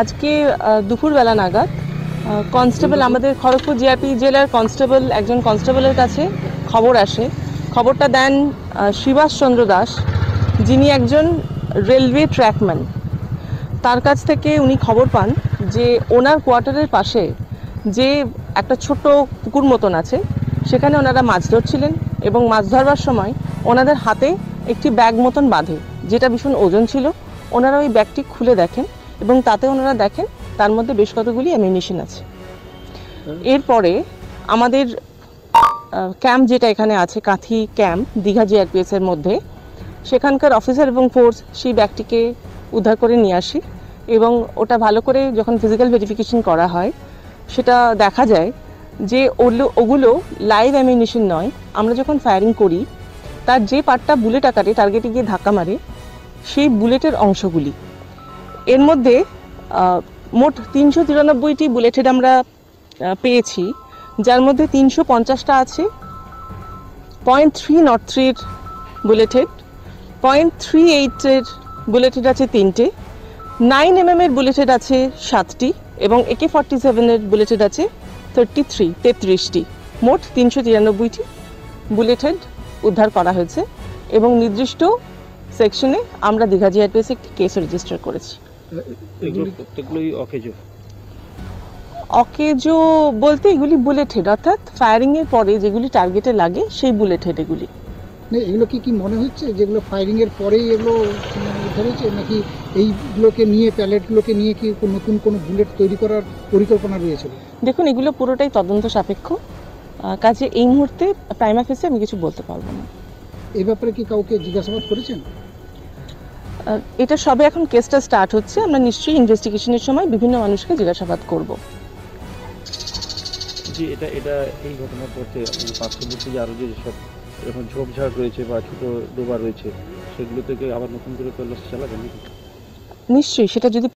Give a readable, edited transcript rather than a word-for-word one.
আজকে দুপুরবেলা নাগাদ কনস্টেবল আমাদের খড়গপুর জিআরপি জেলার কনস্টেবল একজন কনস্টেবলের কাছে খবর আসে। খবরটা দেন শিবাস চন্দ্র দাস, যিনি একজন রেলওয়ে ট্র্যাকম্যান। তার কাছ থেকে উনি খবর পান যে ওনার কোয়ার্টারের পাশে যে একটা ছোট পুকুর মতন আছে, সেখানে ওনারা মাছ ধরছিলেন এবং মাছ ধরবার সময় ওনাদের হাতে একটি ব্যাগ মতন বাঁধে, যেটা ভীষণ ওজন ছিল। ওনারা ওই ব্যাগটি খুলে দেখেন এবং তাতে ওনারা দেখেন তার মধ্যে বেশ কতগুলি অ্যামিউনিশন আছে। এরপরে আমাদের ক্যাম্প যেটা এখানে আছে, কাঁথি ক্যাম্প দীঘা জিআরপিএস এর মধ্যে, সেখানকার অফিসার এবং ফোর্স সেই ব্যাগটিকে উদ্ধার করে নিয়ে আসি এবং ওটা ভালো করে যখন ফিজিক্যাল ভেরিফিকেশন করা হয়, সেটা দেখা যায় যে ওগুলো লাইভ অ্যামিউনিশন নয়। আমরা যখন ফায়ারিং করি তার যে পার্টটা বুলেট আকারে টার্গেটে গিয়ে ধাক্কা মারে, সেই বুলেটের অংশগুলি। এর মধ্যে মোট 393টি বুলেট হেড আমরা পেয়েছি, যার মধ্যে 350টা আছে .303 এর বুলেট হেড, .38 এর বুলেট হেড আছে 3টে, 9mm এর বুলেট হেড আছে 7টি এবং AK-47 এর বুলেট হেড আছে 33টি। মোট 393টি বুলেট হেড উদ্ধার করা হয়েছে এবং নির্দিষ্ট সেকশনে আমরা দীঘা জিআরপিএস একটি কেস রেজিস্টার করেছি। অকেজো বলতে এগুলি বুলেট হেড, অর্থাৎ ফায়ারিং এর পরে যেগুলি টার্গেটে লাগে সেই বুলেট হেড এগুলি। এগুলো কি মনে হচ্ছে যেগুলো ফায়ারিং এর পরেই এগুলো ধরেছে, নাকি এইগুলোকে নিয়ে প্যালেটগুলোকে নিয়ে কি নতুন কোনো বুলেট তৈরি করার পরিকল্পনা রয়েছে? দেখুন, এগুলো পুরোটাই তদন্ত সাপেক্ষ, কাজে এই মুহূর্তে প্রাইমা ফেসে আমি কিছু বলতে পারবো না। এই ব্যাপারে কি কাউকে জিজ্ঞাসাবাদ করেছেন? এটা সবে এখন কেসটা স্টার্ট হচ্ছে, আমরা নিশ্চয়ই ইনভেস্টিগেশনের সময় বিভিন্ন মানুষকে জিজ্ঞাসাবাদ করব। জি, এটা এই ঘটনার পরে পার্শ্ববর্তী যে আরও যেসব এখন ঝোপঝাড় রয়েছে বা ছোট ডোবা রয়েছে, সেগুলো থেকে আবার নতুন করে তল্লাশি চালাবেন? নিশ্চয়ই, সেটা যদি